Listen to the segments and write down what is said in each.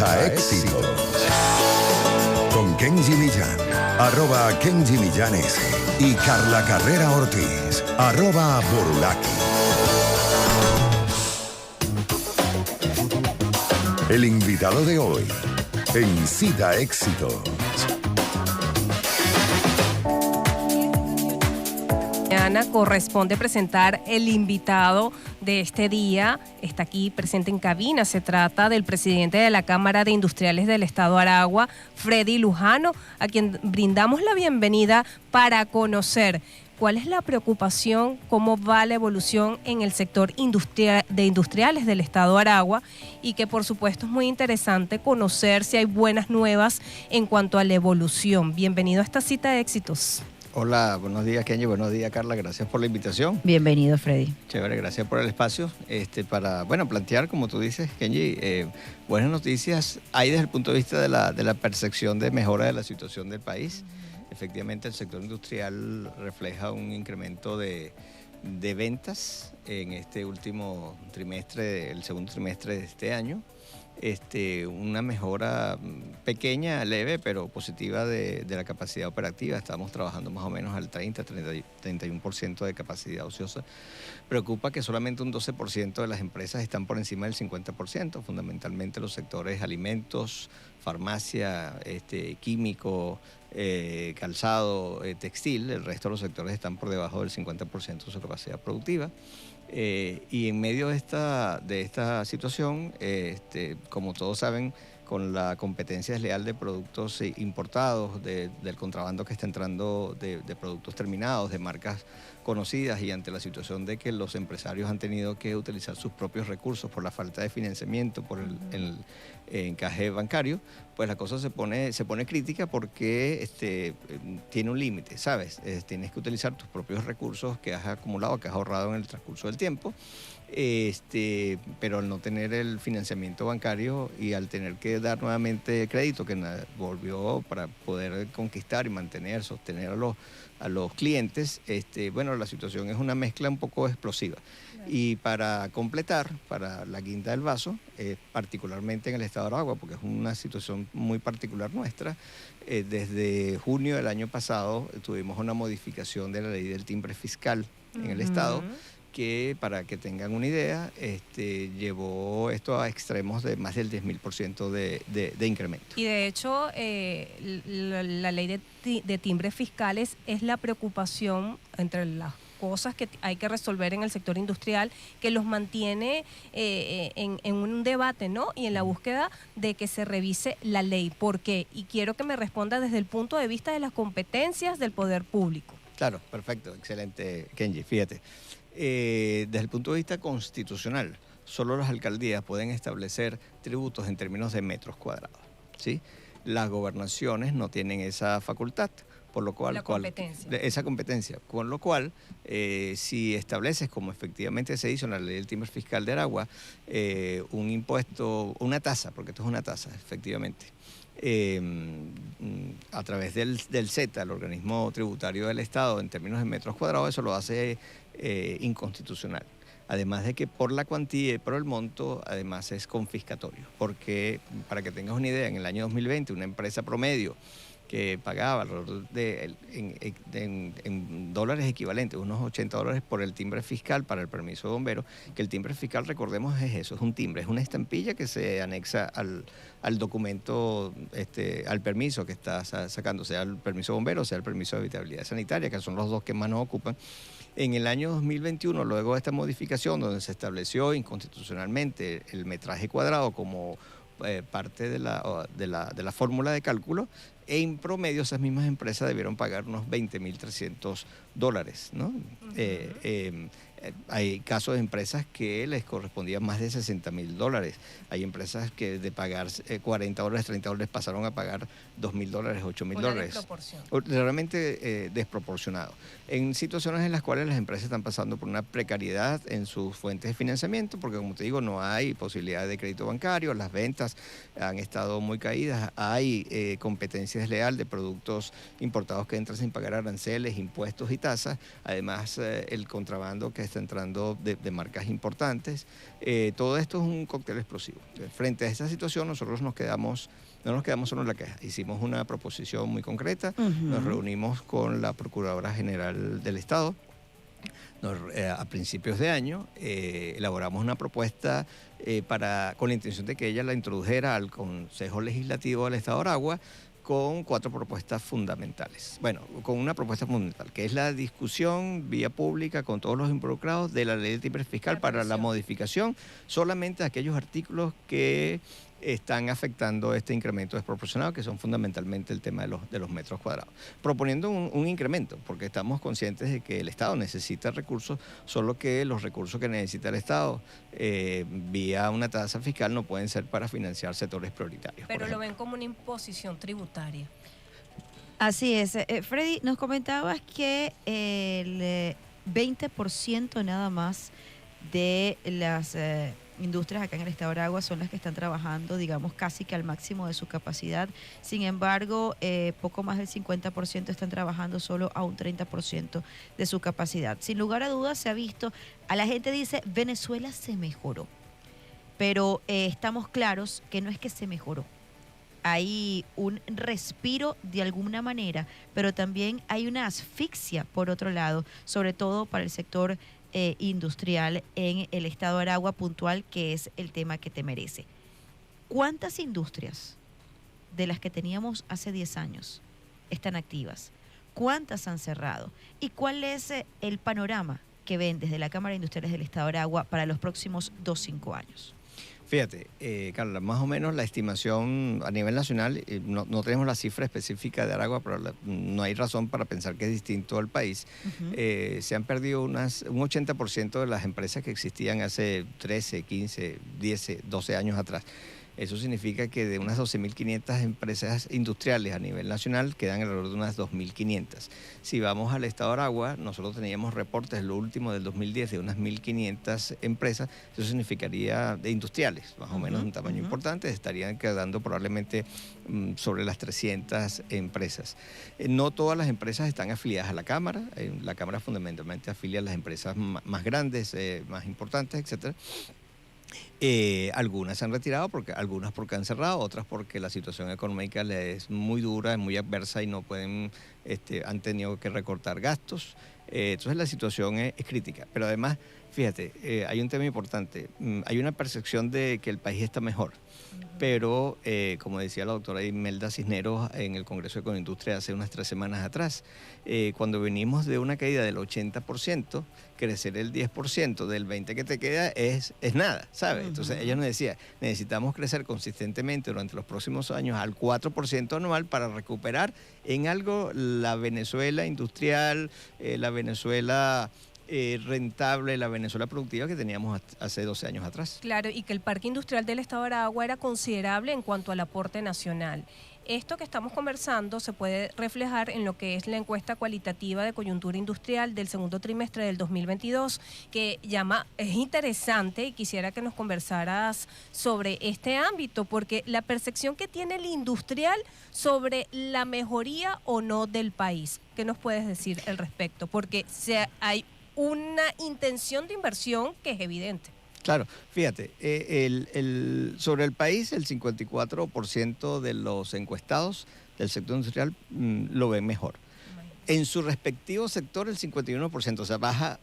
Cita Éxitos. Con Kenji Millán, @Kenji Millán S. Y Carla Carrera Ortiz, @Borulaki. El invitado de hoy en Cita Éxitos. Mañana corresponde presentar el invitado de este día. Está aquí presente en cabina. Se trata del presidente de la Cámara de Industriales del Estado Aragua, Freddy Lujano, a quien brindamos la bienvenida para conocer cuál es la preocupación, cómo va la evolución en el sector de industriales del Estado Aragua, y que por supuesto es muy interesante conocer si hay buenas nuevas en cuanto a la evolución. Bienvenido a esta Cita de Éxitos. Hola, buenos días Kenji, buenos días Carla, gracias por la invitación. Bienvenido, Freddy. Chévere, gracias por el espacio para plantear, como tú dices, Kenji, buenas noticias hay desde el punto de vista de la percepción de mejora de la situación del país. Efectivamente, el sector industrial refleja un incremento de ventas en este último trimestre, el segundo trimestre de este año. Una mejora pequeña, leve, pero positiva de la capacidad operativa. Estamos trabajando más o menos al 31% de capacidad ociosa. Preocupa que solamente un 12% de las empresas están por encima del 50%, fundamentalmente los sectores alimentos, farmacia, químico, calzado, textil. El resto de los sectores están por debajo del 50% de su capacidad productiva. Y en medio de esta situación, como todos saben, con la competencia desleal de productos importados, del contrabando que está entrando de productos terminados, de marcas conocidas, y ante la situación de que los empresarios han tenido que utilizar sus propios recursos por la falta de financiamiento, por el encaje bancario, pues la cosa se pone crítica, porque tiene un límite, ¿sabes? Tienes que utilizar tus propios recursos que has acumulado, que has ahorrado en el transcurso del tiempo, pero al no tener el financiamiento bancario y al tener que dar nuevamente crédito, que volvió para poder conquistar y mantener, sostener a los clientes, la situación es una mezcla un poco explosiva. Y para completar, para la guinda del vaso, particularmente en el Estado de Aragua, porque es una situación muy particular nuestra, desde junio del año pasado tuvimos una modificación de la ley del timbre fiscal en el Estado, que, para que tengan una idea, llevó esto a extremos de más del 10.000% de incremento. Y de hecho, la ley de timbres fiscales es la preocupación entre las cosas que hay que resolver en el sector industrial, que los mantiene en un debate, ¿no? Y en la búsqueda de que se revise la ley. ¿Por qué? Y quiero que me responda desde el punto de vista de las competencias del poder público. Claro, perfecto, excelente, Kenji. Fíjate, desde el punto de vista constitucional, solo las alcaldías pueden establecer tributos en términos de metros cuadrados, ¿sí? Las gobernaciones no tienen esa facultad, por lo cual esa competencia, con lo cual si estableces, como efectivamente se hizo en la ley del timbre fiscal de Aragua, un impuesto, una tasa, porque esto es una tasa, efectivamente, a través del CETA, el organismo tributario del Estado, en términos de metros cuadrados, eso lo hace inconstitucional. Además de que por la cuantía y por el monto, además es confiscatorio. Porque, para que tengas una idea, en el año 2020 una empresa promedio que pagaba alrededor en dólares equivalentes, unos $80 por el timbre fiscal para el permiso de bombero, que el timbre fiscal, recordemos, es eso, es un timbre, es una estampilla que se anexa al documento, al permiso que está sacando, sea el permiso de bombero, sea el permiso de habitabilidad sanitaria, que son los dos que más nos ocupan. En el año 2021, luego de esta modificación, donde se estableció inconstitucionalmente el metraje cuadrado como parte de la fórmula de cálculo, en promedio esas mismas empresas debieron pagar unos $20.300, ¿no? Hay casos de empresas que les correspondían más de $60.000. Hay empresas que de pagar $40, $30 pasaron a pagar $2.000, $8.000. Una desproporción. Realmente desproporcionado. En situaciones en las cuales las empresas están pasando por una precariedad en sus fuentes de financiamiento, porque, como te digo, no hay posibilidad de crédito bancario, las ventas han estado muy caídas, hay competencia desleal de productos importados que entran sin pagar aranceles, impuestos y tasas. Además, el contrabando que está entrando de marcas importantes. Todo esto es un cóctel explosivo. Frente a esta situación, nosotros no nos quedamos solo en la queja. Hicimos una proposición muy concreta, nos reunimos con la Procuradora General del Estado. A principios de año elaboramos una propuesta con la intención de que ella la introdujera al Consejo Legislativo del Estado de Aragua con 4 propuestas fundamentales. Bueno, con una propuesta fundamental, que es la discusión vía pública con todos los involucrados de la ley de timbre fiscal para la modificación solamente de aquellos artículos que están afectando este incremento desproporcionado, que son fundamentalmente el tema de los metros cuadrados. Proponiendo un incremento, porque estamos conscientes de que el Estado necesita recursos, solo que los recursos que necesita el Estado vía una tasa fiscal no pueden ser para financiar sectores prioritarios. Pero lo ven como una imposición tributaria. Así es. Freddy, nos comentabas que el 20% nada más de las industrias acá en el estado de Aragua son las que están trabajando, digamos, casi que al máximo de su capacidad. Sin embargo, poco más del 50% están trabajando solo a un 30% de su capacidad. Sin lugar a dudas, se ha visto, a la gente dice, Venezuela se mejoró, pero estamos claros que no es que se mejoró. Hay un respiro de alguna manera, pero también hay una asfixia por otro lado, sobre todo para el sector industrial en el estado de Aragua puntual, que es el tema que te merece. ¿Cuántas industrias de las que teníamos hace 10 años están activas? ¿Cuántas han cerrado? ¿Y cuál es el panorama que ven desde la Cámara de Industriales del Estado de Aragua para los próximos 2-5 años? Fíjate, Carla, más o menos la estimación a nivel nacional, no tenemos la cifra específica de Aragua, pero no hay razón para pensar que es distinto al país. Se han perdido un 80% de las empresas que existían hace 13, 15, 10, 12 años atrás. Eso significa que de unas 12.500 empresas industriales a nivel nacional quedan alrededor de unas 2.500. Si vamos al estado de Aragua, nosotros teníamos reportes, lo último del 2010, de unas 1.500 empresas. Eso significaría de industriales, más o menos de un tamaño importante, estarían quedando probablemente sobre las 300 empresas. No todas las empresas están afiliadas a la Cámara. La Cámara fundamentalmente afilia a las empresas más grandes, más importantes, etcétera. Algunas se han retirado, algunas porque han cerrado, otras porque la situación económica les es muy dura, es muy adversa y no pueden, han tenido que recortar gastos. Entonces la situación es crítica. Pero además, fíjate, hay un tema importante. Hay una percepción de que el país está mejor. Pero, como decía la doctora Imelda Cisneros en el Congreso de Ecoindustria hace unas 3 semanas atrás, cuando venimos de una caída del 80%, crecer el 10% del 20% que te queda es nada, ¿sabes? Entonces ella nos decía, necesitamos crecer consistentemente durante los próximos años al 4% anual para recuperar en algo la Venezuela industrial, la Venezuela rentable, la Venezuela productiva que teníamos hace 12 años atrás. Claro, y que el parque industrial del estado de Aragua era considerable en cuanto al aporte nacional. Esto que estamos conversando se puede reflejar en lo que es la encuesta cualitativa de coyuntura industrial del segundo trimestre del 2022, que es interesante y quisiera que nos conversaras sobre este ámbito, porque la percepción que tiene el industrial sobre la mejoría o no del país, ¿qué nos puedes decir al respecto? Porque hay una intención de inversión que es evidente. Claro, fíjate, sobre el país el 54% de los encuestados del sector industrial lo ven mejor. En su respectivo sector el 51%, o sea, baja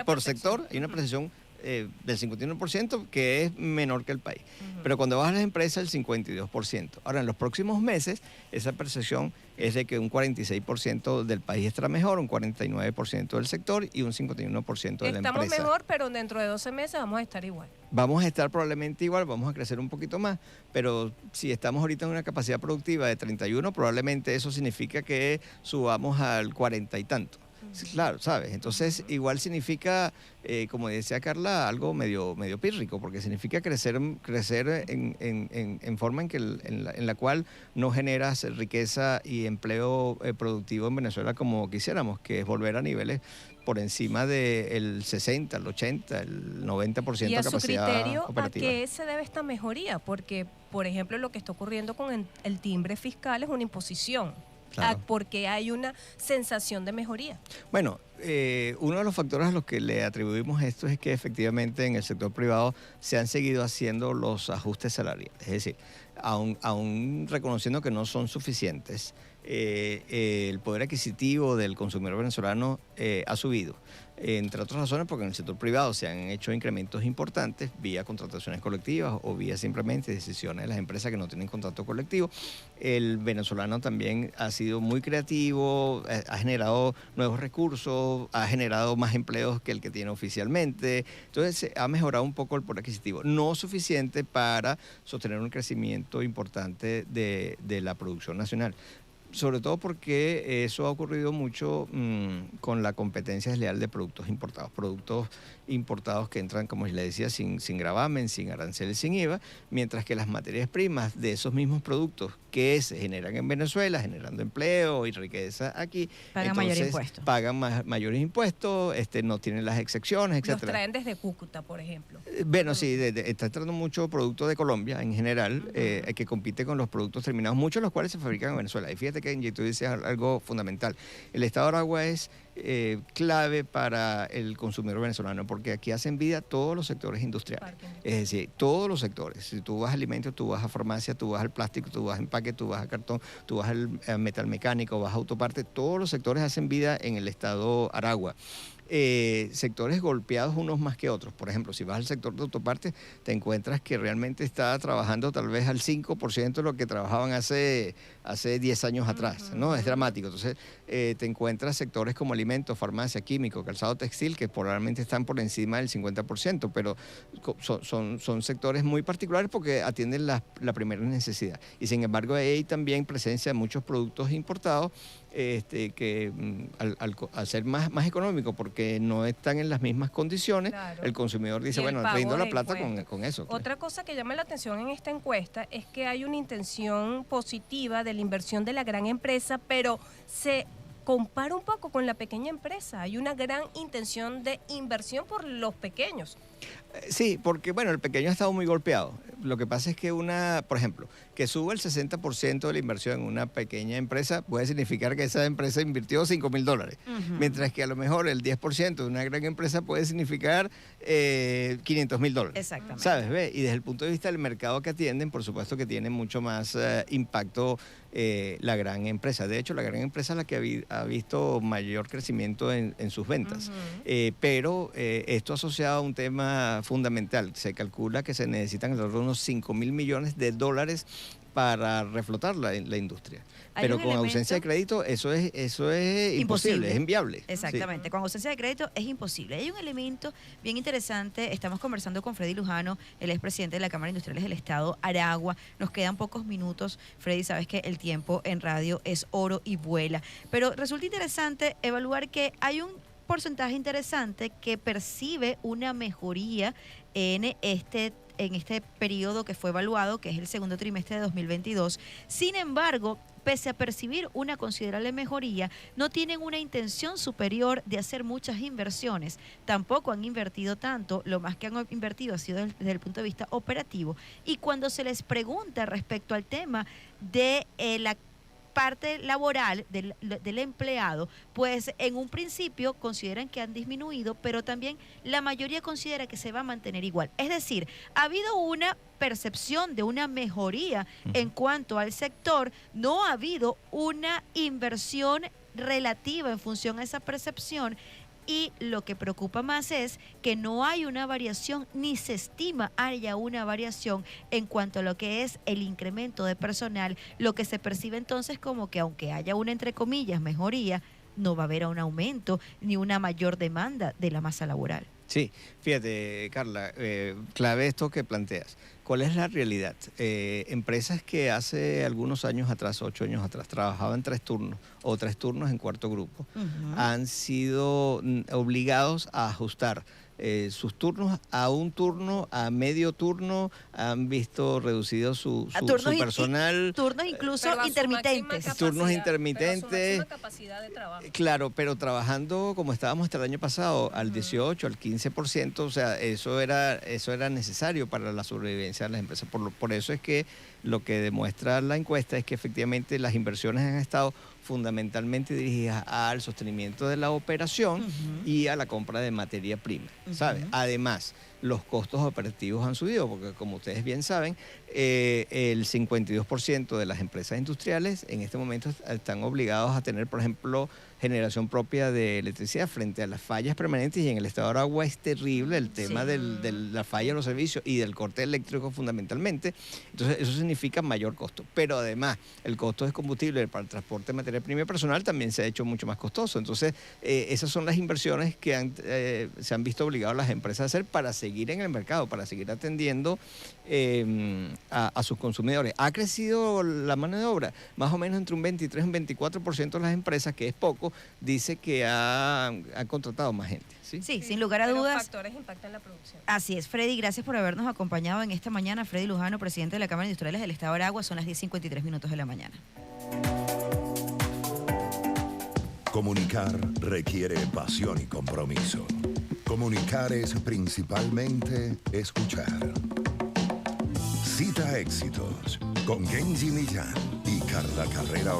por sector, hay una percepción del 51% que es menor que el país. Pero cuando baja las empresas el 52%. Ahora, en los próximos meses, esa percepción es de que un 46% del país estará mejor, un 49% del sector y un 51% de la empresa. Estamos mejor, pero dentro de 12 meses vamos a estar igual. Vamos a estar probablemente igual, vamos a crecer un poquito más, pero si estamos ahorita en una capacidad productiva de 31, probablemente eso significa que subamos al 40 y tanto. Sí, claro, ¿sabes? Entonces, igual significa, como decía Carla, algo medio pírrico, porque significa crecer en forma en la cual no generas riqueza y empleo productivo en Venezuela como quisiéramos, que es volver a niveles por encima del 60, el 80, el 90% de capacidad operativa. ¿Y a su criterio a qué se debe esta mejoría? Porque, por ejemplo, lo que está ocurriendo con el timbre fiscal es una imposición. Claro. porque hay una sensación de mejoría. Bueno, uno de los factores a los que le atribuimos esto es que efectivamente en el sector privado se han seguido haciendo los ajustes salariales. Es decir, aún reconociendo que no son suficientes, el poder adquisitivo del consumidor venezolano ha subido. Entre otras razones porque en el sector privado se han hecho incrementos importantes vía contrataciones colectivas o vía simplemente decisiones de las empresas que no tienen contrato colectivo. El venezolano también ha sido muy creativo, ha generado nuevos recursos, ha generado más empleos que el que tiene oficialmente. Entonces ha mejorado un poco el poder adquisitivo. No suficiente para sostener un crecimiento importante de la producción nacional. Sobre todo porque eso ha ocurrido mucho con la competencia desleal de productos importados que entran, como le decía, sin gravamen, sin aranceles, sin IVA, mientras que las materias primas de esos mismos productos que se generan en Venezuela, generando empleo y riqueza aquí, pagan mayores impuestos. Pagan mayores impuestos, no tienen las excepciones, etc. Los traen desde Cúcuta, por ejemplo. Bueno, sí, está entrando mucho producto de Colombia en general, que compite con los productos terminados, muchos de los cuales se fabrican en Venezuela. Y fíjate que tú dices algo fundamental. El Estado de Aragua es clave para el consumidor venezolano porque aquí hacen vida todos los sectores industriales. Es decir, todos los sectores. Si tú vas a alimentos, tú vas a farmacia, tú vas al plástico, tú vas a empaque, tú vas a cartón, tú vas al metal mecánico, vas a autoparte. Todos los sectores hacen vida en el Estado Aragua. Sectores golpeados unos más que otros. Por ejemplo, si vas al sector de autopartes, te encuentras que realmente está trabajando tal vez al 5% de lo que trabajaban hace 10 años atrás, ¿no? Es dramático. Entonces, te encuentras sectores como alimentos, farmacia, químico, calzado textil, que probablemente están por encima del 50%, pero son sectores muy particulares porque atienden la primera necesidad. Y sin embargo, hay también presencia de muchos productos importados que al ser más económico porque no están en las mismas condiciones, claro, el consumidor dice, bueno, rindo la plata con eso. Otra cosa que llama la atención en esta encuesta es que hay una intención positiva de la inversión de la gran empresa, pero se compara un poco con la pequeña empresa. Hay una gran intención de inversión por los pequeños. Sí, porque bueno, el pequeño ha estado muy golpeado. Lo que pasa es que por ejemplo, que suba el 60% de la inversión en una pequeña empresa puede significar que esa empresa invirtió $5,000, mientras que a lo mejor el 10% de una gran empresa puede significar $500,000. Exactamente. ¿Sabes? ¿Ve? Y desde el punto de vista del mercado que atienden, por supuesto que tiene mucho más impacto la gran empresa. De hecho, la gran empresa es la que ha visto mayor crecimiento en sus ventas. Pero esto asociado a un tema fundamental. Se calcula que se necesitan alrededor de unos $5,000 millones para reflotar la industria. Pero con ausencia de crédito eso es imposible, es inviable. Exactamente, sí. Con ausencia de crédito es imposible. Hay un elemento bien interesante, estamos conversando con Freddy Lujano, él es presidente de la Cámara de Industriales del Estado Aragua. Nos quedan pocos minutos, Freddy, sabes que el tiempo en radio es oro y vuela. Pero resulta interesante evaluar que hay un porcentaje interesante que percibe una mejoría en este periodo que fue evaluado, que es el segundo trimestre de 2022. Sin embargo, pese a percibir una considerable mejoría, no tienen una intención superior de hacer muchas inversiones. Tampoco han invertido tanto, lo más que han invertido ha sido desde el punto de vista operativo. Y cuando se les pregunta respecto al tema de la parte laboral del empleado, pues en un principio consideran que han disminuido, pero también la mayoría considera que se va a mantener igual. Es decir, ha habido una percepción de una mejoría en cuanto al sector, no ha habido una inversión relativa en función a esa percepción. Y lo que preocupa más es que no hay una variación, ni se estima haya una variación en cuanto a lo que es el incremento de personal, lo que se percibe entonces como que aunque haya una, entre comillas, mejoría, no va a haber un aumento ni una mayor demanda de la masa laboral. Sí, fíjate, Carla, clave esto que planteas. ¿Cuál es la realidad? Empresas que hace algunos años atrás, 8 años atrás, trabajaban 3 turnos o 3 turnos en cuarto grupo, han sido obligados a ajustar sus turnos a un turno, a medio turno, han visto reducido su personal. Turnos incluso intermitentes. Turnos intermitentes. Su capacidad de trabajo. Claro, pero trabajando como estábamos hasta el año pasado, al 18, al 15%, o sea, eso era necesario para la sobrevivencia de las empresas. Por eso es que lo que demuestra la encuesta es que efectivamente las inversiones han estado fundamentalmente dirigidas al sostenimiento de la operación y a la compra de materia prima, ¿sabes? Además, los costos operativos han subido, porque como ustedes bien saben, el 52% de las empresas industriales en este momento están obligados a tener, por ejemplo, generación propia de electricidad frente a las fallas permanentes, y en el estado de Aragua es terrible el tema de la falla de los servicios y del corte eléctrico fundamentalmente. Entonces eso significa mayor costo, pero además el costo de combustible para el transporte de materia prima y personal también se ha hecho mucho más costoso. Entonces esas son las inversiones que se han visto obligadas las empresas a hacer para seguir en el mercado, para seguir atendiendo a sus consumidores. Ha crecido la mano de obra, más o menos entre un 23 y un 24% de las empresas, que es poco, dice que ha contratado más gente. Sí, sin lugar a Pero dudas. factores impactan la producción. Así es, Freddy, gracias por habernos acompañado en esta mañana. Freddy Lujano, presidente de la Cámara de Industriales del Estado de Aragua, son las 10:53 de la mañana. Comunicar requiere pasión y compromiso. Comunicar es principalmente escuchar. Cita Éxitos con Kenji Millán y Carla Carrera